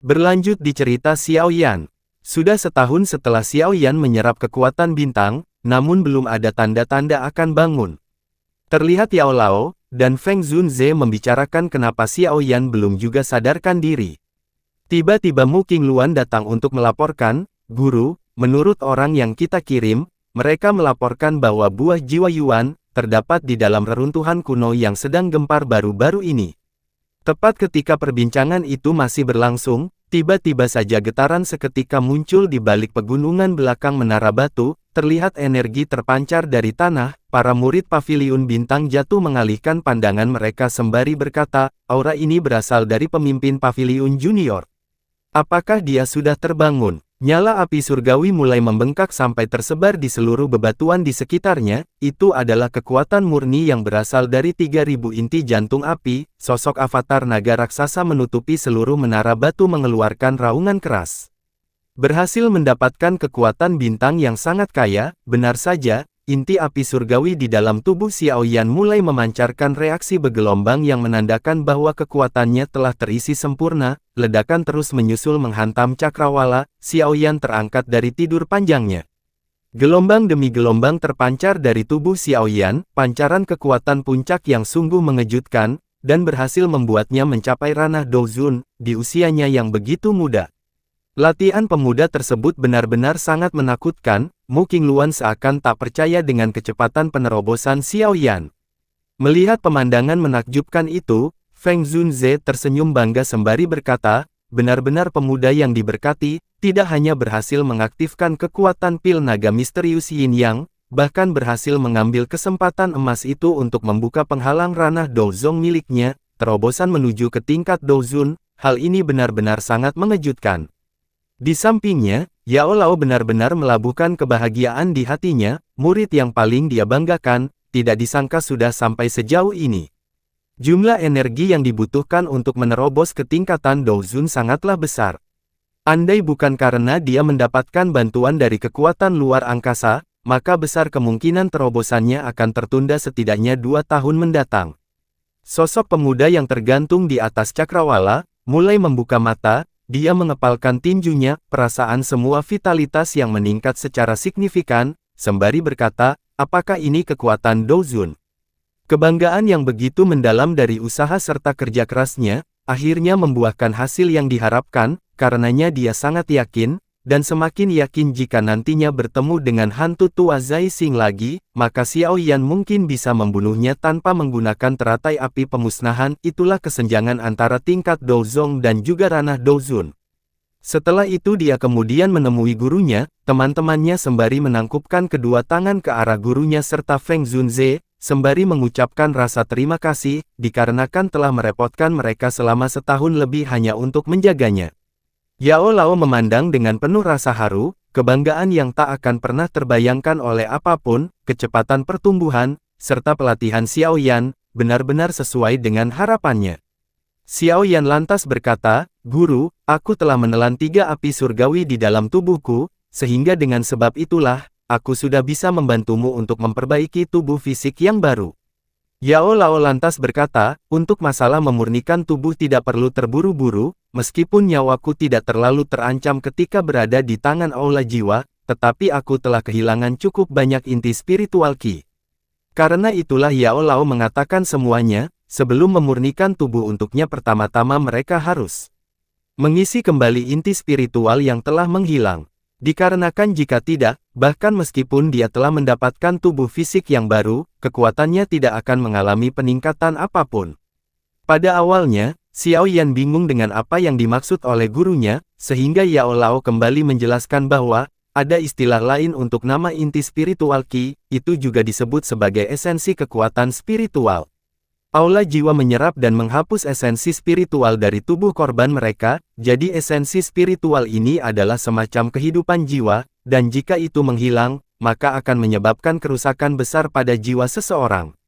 Berlanjut di cerita Xiao Yan. Sudah setahun setelah Xiao Yan menyerap kekuatan bintang, namun belum ada tanda-tanda akan bangun. Terlihat Yao Lao dan Feng Zunze membicarakan kenapa Xiao Yan belum juga sadarkan diri. Tiba-tiba Mu Qingluan datang untuk melaporkan, "Guru, menurut orang yang kita kirim, mereka melaporkan bahwa buah jiwa Yuan terdapat di dalam reruntuhan kuno yang sedang gempar baru-baru ini." Tepat ketika perbincangan itu masih berlangsung, tiba-tiba saja getaran seketika muncul di balik pegunungan belakang menara batu, terlihat energi terpancar dari tanah, para murid paviliun bintang jatuh mengalihkan pandangan mereka sembari berkata, "Aura ini berasal dari pemimpin paviliun junior. Apakah dia sudah terbangun?" Nyala api surgawi mulai membengkak sampai tersebar di seluruh bebatuan di sekitarnya, itu adalah kekuatan murni yang berasal dari 3000 inti jantung api, sosok avatar naga raksasa menutupi seluruh menara batu mengeluarkan raungan keras. Berhasil mendapatkan kekuatan bintang yang sangat kaya, benar saja, inti api surgawi di dalam tubuh Xiao Yan mulai memancarkan reaksi bergelombang yang menandakan bahwa kekuatannya telah terisi sempurna. Ledakan terus menyusul menghantam cakrawala, Xiao Yan terangkat dari tidur panjangnya. Gelombang demi gelombang terpancar dari tubuh Xiao Yan, pancaran kekuatan puncak yang sungguh mengejutkan, dan berhasil membuatnya mencapai ranah Douzun, di usianya yang begitu muda. Latihan pemuda tersebut benar-benar sangat menakutkan, Mu Qingluan seakan tak percaya dengan kecepatan penerobosan Xiao Yan. Melihat pemandangan menakjubkan itu, Feng Zunze tersenyum bangga sembari berkata, "Benar-benar pemuda yang diberkati, tidak hanya berhasil mengaktifkan kekuatan pil naga misterius Yin Yang, bahkan berhasil mengambil kesempatan emas itu untuk membuka penghalang ranah Douzong miliknya, terobosan menuju ke tingkat Douzun, hal ini benar-benar sangat mengejutkan." Di sampingnya, Yao Lao benar-benar melabuhkan kebahagiaan di hatinya, murid yang paling dia banggakan, tidak disangka sudah sampai sejauh ini. Jumlah energi yang dibutuhkan untuk menerobos ke tingkatan Douzun sangatlah besar. Andai bukan karena dia mendapatkan bantuan dari kekuatan luar angkasa, maka besar kemungkinan terobosannya akan tertunda setidaknya 2 tahun mendatang. Sosok pemuda yang tergantung di atas cakrawala, mulai membuka mata, dia mengepalkan tinjunya, perasaan semua vitalitas yang meningkat secara signifikan, sembari berkata, "Apakah ini kekuatan Douzun?" Kebanggaan yang begitu mendalam dari usaha serta kerja kerasnya, akhirnya membuahkan hasil yang diharapkan, karenanya dia sangat yakin, dan semakin yakin jika nantinya bertemu dengan hantu tua Zai Xing lagi, maka Xiao Yan mungkin bisa membunuhnya tanpa menggunakan teratai api pemusnahan. Itulah kesenjangan antara tingkat Douzong dan juga ranah Douzun. Setelah itu dia kemudian menemui gurunya, teman-temannya sembari menangkupkan kedua tangan ke arah gurunya serta Feng Zunze, sembari mengucapkan rasa terima kasih, dikarenakan telah merepotkan mereka selama setahun lebih hanya untuk menjaganya. Yao Lao memandang dengan penuh rasa haru, kebanggaan yang tak akan pernah terbayangkan oleh apapun, kecepatan pertumbuhan, serta pelatihan Xiao Yan, benar-benar sesuai dengan harapannya. Xiao Yan lantas berkata, "Guru, aku telah menelan 3 api surgawi di dalam tubuhku, sehingga dengan sebab itulah, aku sudah bisa membantumu untuk memperbaiki tubuh fisik yang baru." Yao Lao lantas berkata, "Untuk masalah memurnikan tubuh tidak perlu terburu-buru, meskipun nyawaku tidak terlalu terancam ketika berada di tangan aula jiwa, tetapi aku telah kehilangan cukup banyak inti spiritual Qi. Karena itulah Yao Lao mengatakan semuanya, sebelum memurnikan tubuh untuknya pertama-tama mereka harus mengisi kembali inti spiritual yang telah menghilang. Dikarenakan jika tidak, bahkan meskipun dia telah mendapatkan tubuh fisik yang baru, kekuatannya tidak akan mengalami peningkatan apapun." Pada awalnya, Xiao Yan bingung dengan apa yang dimaksud oleh gurunya, sehingga Yao Lao kembali menjelaskan bahwa, ada istilah lain untuk nama inti spiritual Qi, itu juga disebut sebagai esensi kekuatan spiritual. Aula jiwa menyerap dan menghapus esensi spiritual dari tubuh korban mereka, jadi esensi spiritual ini adalah semacam kehidupan jiwa, dan jika itu menghilang, maka akan menyebabkan kerusakan besar pada jiwa seseorang.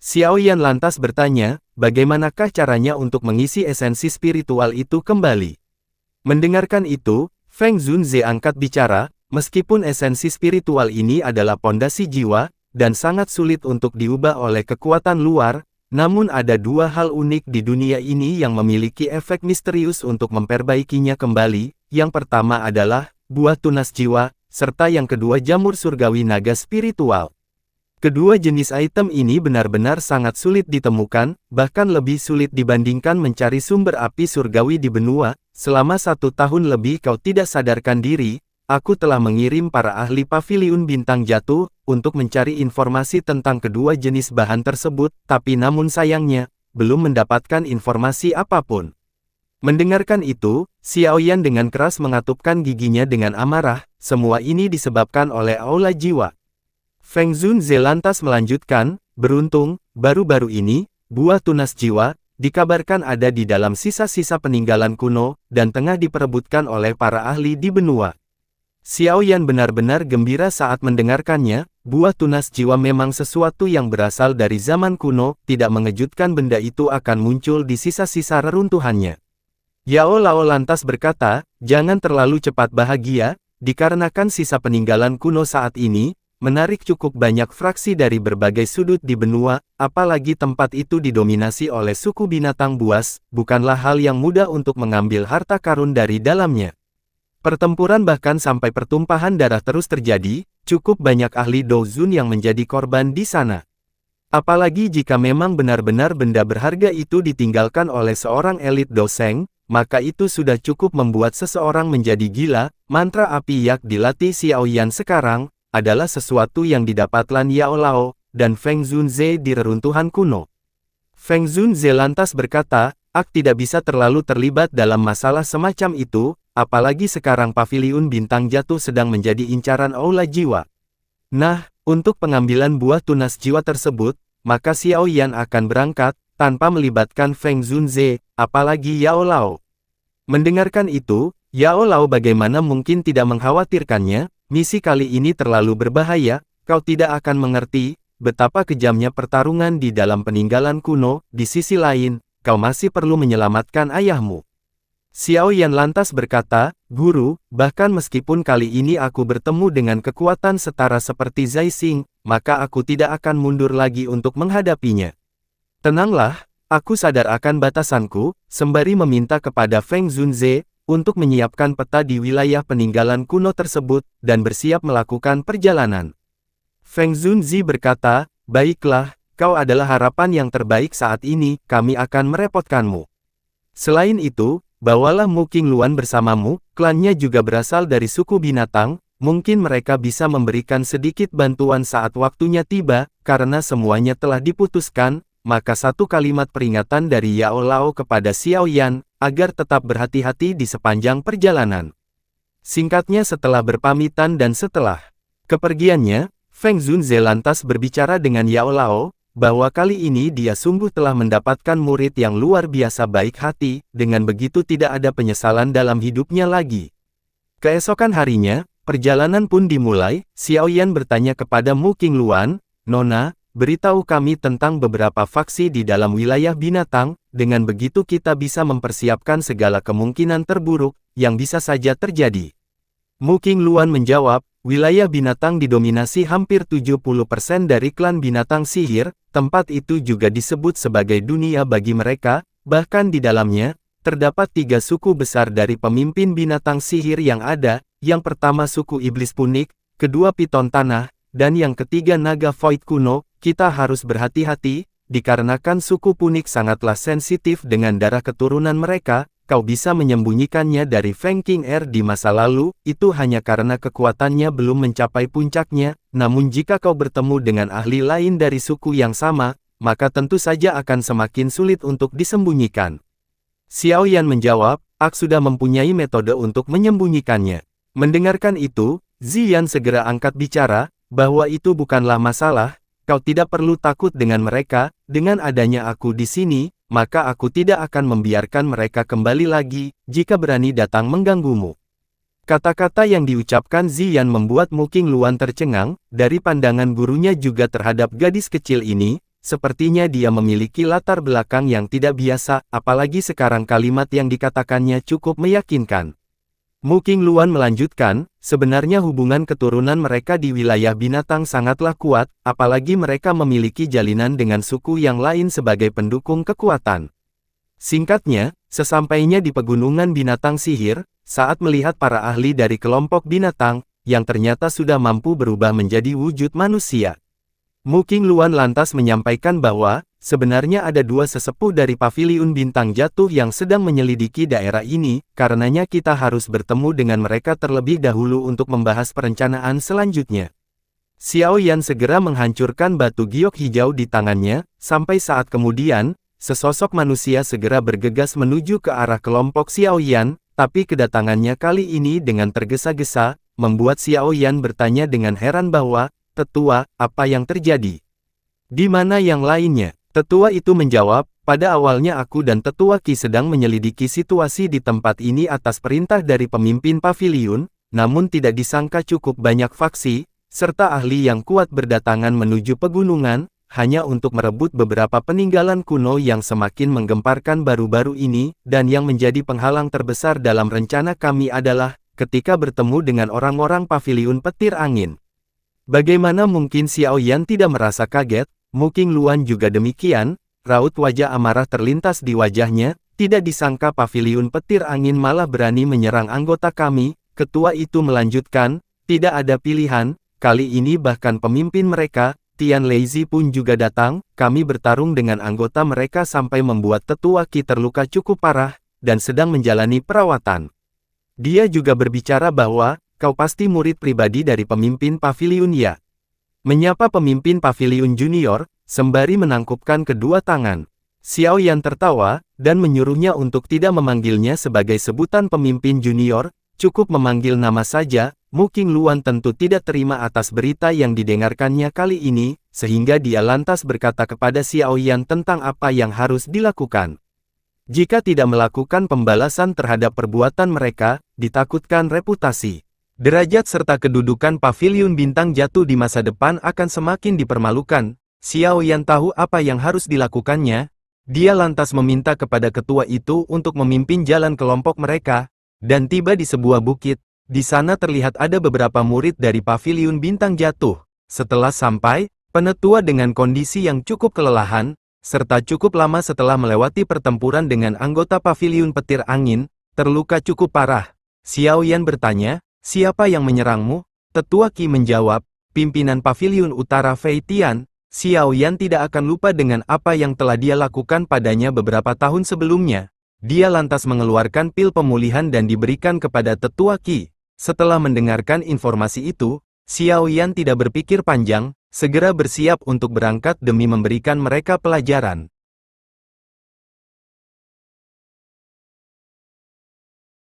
Xiao Yan lantas bertanya, bagaimanakah caranya untuk mengisi esensi spiritual itu kembali? Mendengarkan itu, Feng Zunze angkat bicara, meskipun esensi spiritual ini adalah pondasi jiwa, dan sangat sulit untuk diubah oleh kekuatan luar, Namun ada dua hal unik di dunia ini yang memiliki efek misterius untuk memperbaikinya kembali. Yang pertama adalah buah tunas jiwa, serta yang kedua jamur surgawi naga spiritual. Kedua jenis item ini benar-benar sangat sulit ditemukan, bahkan lebih sulit dibandingkan mencari sumber api surgawi di benua. Selama 1 tahun lebih kau tidak sadarkan diri, aku telah mengirim para ahli paviliun bintang jatuh, untuk mencari informasi tentang kedua jenis bahan tersebut, tapi namun sayangnya, belum mendapatkan informasi apapun. Mendengarkan itu, Xiao Yan dengan keras mengatupkan giginya dengan amarah, semua ini disebabkan oleh aula jiwa. Feng Zunze lantas melanjutkan, beruntung, baru-baru ini, buah tunas jiwa, dikabarkan ada di dalam sisa-sisa peninggalan kuno, dan tengah diperebutkan oleh para ahli di benua. Xiao Yan benar-benar gembira saat mendengarkannya, buah tunas jiwa memang sesuatu yang berasal dari zaman kuno, tidak mengejutkan benda itu akan muncul di sisa-sisa reruntuhannya. Yao Lao lantas berkata, jangan terlalu cepat bahagia, dikarenakan sisa peninggalan kuno saat ini, menarik cukup banyak fraksi dari berbagai sudut di benua, apalagi tempat itu didominasi oleh suku binatang buas, bukanlah hal yang mudah untuk mengambil harta karun dari dalamnya. Pertempuran bahkan sampai pertumpahan darah terus terjadi, cukup banyak ahli Dozun yang menjadi korban di sana. Apalagi jika memang benar-benar benda berharga itu ditinggalkan oleh seorang elit Doseng, maka itu sudah cukup membuat seseorang menjadi gila. Mantra api yak dilatih Xiao Yan sekarang, adalah sesuatu yang didapatkan Yao Lao, dan Feng Zunze di reruntuhan kuno. Feng Zunze lantas berkata, aku tidak bisa terlalu terlibat dalam masalah semacam itu, apalagi sekarang paviliun bintang jatuh sedang menjadi incaran aula jiwa. Nah, untuk pengambilan buah tunas jiwa tersebut, maka Xiao Yan akan berangkat, tanpa melibatkan Feng Zunze, apalagi Yao Lao. Mendengarkan itu, Yao Lao bagaimana mungkin tidak mengkhawatirkannya. Misi kali ini terlalu berbahaya, kau tidak akan mengerti, betapa kejamnya pertarungan di dalam peninggalan kuno. Di sisi lain, kau masih perlu menyelamatkan ayahmu. Xiao Yan lantas berkata, Guru, bahkan meskipun kali ini aku bertemu dengan kekuatan setara seperti Zai Xing, maka aku tidak akan mundur lagi untuk menghadapinya. Tenanglah, aku sadar akan batasanku, sembari meminta kepada Feng Zunze, untuk menyiapkan peta di wilayah peninggalan kuno tersebut, dan bersiap melakukan perjalanan. Feng Zunzi berkata, baiklah, kau adalah harapan yang terbaik saat ini, kami akan merepotkanmu. Selain itu, bawalah Mu Qingluan bersamamu, klannya juga berasal dari suku binatang, mungkin mereka bisa memberikan sedikit bantuan saat waktunya tiba, karena semuanya telah diputuskan. Maka satu kalimat peringatan dari Yao Lao kepada Xiao Yan, agar tetap berhati-hati di sepanjang perjalanan. Singkatnya setelah berpamitan dan setelah kepergiannya, Feng Zunze lantas berbicara dengan Yao Lao, bahwa kali ini dia sungguh telah mendapatkan murid yang luar biasa baik hati, dengan begitu tidak ada penyesalan dalam hidupnya lagi. Keesokan harinya, perjalanan pun dimulai. Xiao Yan bertanya kepada Mu Qingluan, Nona, beritahu kami tentang beberapa faksi di dalam wilayah binatang, dengan begitu kita bisa mempersiapkan segala kemungkinan terburuk, yang bisa saja terjadi. Mu Qingluan menjawab, wilayah binatang didominasi hampir 70% dari klan binatang sihir, tempat itu juga disebut sebagai dunia bagi mereka, bahkan di dalamnya, terdapat 3 suku besar dari pemimpin binatang sihir yang ada, yang pertama suku iblis punik, kedua piton tanah, dan yang ketiga naga void kuno. Kita harus berhati-hati, dikarenakan suku punik sangatlah sensitif dengan darah keturunan mereka. Kau bisa menyembunyikannya dari Feng Qing'er di masa lalu, itu hanya karena kekuatannya belum mencapai puncaknya, namun jika kau bertemu dengan ahli lain dari suku yang sama, maka tentu saja akan semakin sulit untuk disembunyikan. Xiao Yan menjawab, aku sudah mempunyai metode untuk menyembunyikannya. Mendengarkan itu, Ziyan segera angkat bicara, bahwa itu bukanlah masalah. Kau tidak perlu takut dengan mereka, dengan adanya aku di sini, maka aku tidak akan membiarkan mereka kembali lagi, jika berani datang mengganggumu. Kata-kata yang diucapkan Ziyan membuat Mu Qingluan tercengang, dari pandangan gurunya juga terhadap gadis kecil ini, sepertinya dia memiliki latar belakang yang tidak biasa, apalagi sekarang kalimat yang dikatakannya cukup meyakinkan. Mu Qingluan melanjutkan, sebenarnya hubungan keturunan mereka di wilayah binatang sangatlah kuat, apalagi mereka memiliki jalinan dengan suku yang lain sebagai pendukung kekuatan. Singkatnya, sesampainya di pegunungan binatang sihir, saat melihat para ahli dari kelompok binatang, yang ternyata sudah mampu berubah menjadi wujud manusia. Mu Qingluan lantas menyampaikan bahwa, sebenarnya ada dua sesepuh dari Paviliun Bintang Jatuh yang sedang menyelidiki daerah ini, karenanya kita harus bertemu dengan mereka terlebih dahulu untuk membahas perencanaan selanjutnya. Xiao Yan segera menghancurkan batu giok hijau di tangannya, sampai saat kemudian, sesosok manusia segera bergegas menuju ke arah kelompok Xiao Yan, tapi kedatangannya kali ini dengan tergesa-gesa, membuat Xiao Yan bertanya dengan heran bahwa, "Tetua, apa yang terjadi? Di mana yang lainnya?" Tetua itu menjawab, "Pada awalnya aku dan Tetua Qi sedang menyelidiki situasi di tempat ini atas perintah dari pemimpin paviliun, namun tidak disangka cukup banyak faksi, serta ahli yang kuat berdatangan menuju pegunungan, hanya untuk merebut beberapa peninggalan kuno yang semakin menggemparkan baru-baru ini, dan yang menjadi penghalang terbesar dalam rencana kami adalah, ketika bertemu dengan orang-orang paviliun petir angin." Bagaimana mungkin Xiao Yan tidak merasa kaget? Mu Qingluan juga demikian, raut wajah amarah terlintas di wajahnya, tidak disangka paviliun petir angin malah berani menyerang anggota kami. Ketua itu melanjutkan, "Tidak ada pilihan, kali ini bahkan pemimpin mereka, Tian Leizi pun juga datang, kami bertarung dengan anggota mereka sampai membuat Tetua Qi terluka cukup parah, dan sedang menjalani perawatan." Dia juga berbicara bahwa, "Kau pasti murid pribadi dari pemimpin paviliun ya?" Menyapa pemimpin paviliun junior, sembari menangkupkan kedua tangan. Xiao Yan tertawa, dan menyuruhnya untuk tidak memanggilnya sebagai sebutan pemimpin junior, cukup memanggil nama saja. Mu Qingluan tentu tidak terima atas berita yang didengarkannya kali ini, sehingga dia lantas berkata kepada Xiao Yan tentang apa yang harus dilakukan. Jika tidak melakukan pembalasan terhadap perbuatan mereka, ditakutkan reputasi, derajat serta kedudukan Paviliun Bintang Jatuh di masa depan akan semakin dipermalukan. Xiao Yan tahu apa yang harus dilakukannya. Dia lantas meminta kepada ketua itu untuk memimpin jalan kelompok mereka, dan tiba di sebuah bukit. Di sana terlihat ada beberapa murid dari Paviliun Bintang Jatuh. Setelah sampai, penetua dengan kondisi yang cukup kelelahan, serta cukup lama setelah melewati pertempuran dengan anggota Paviliun Petir Angin, terluka cukup parah. Xiao Yan bertanya, "Siapa yang menyerangmu?" Tetua Qi menjawab, "Pimpinan Paviliun Utara Fei Tian." Xiao Yan tidak akan lupa dengan apa yang telah dia lakukan padanya beberapa tahun sebelumnya. Dia lantas mengeluarkan pil pemulihan dan diberikan kepada Tetua Qi. Setelah mendengarkan informasi itu, Xiao Yan tidak berpikir panjang, segera bersiap untuk berangkat demi memberikan mereka pelajaran.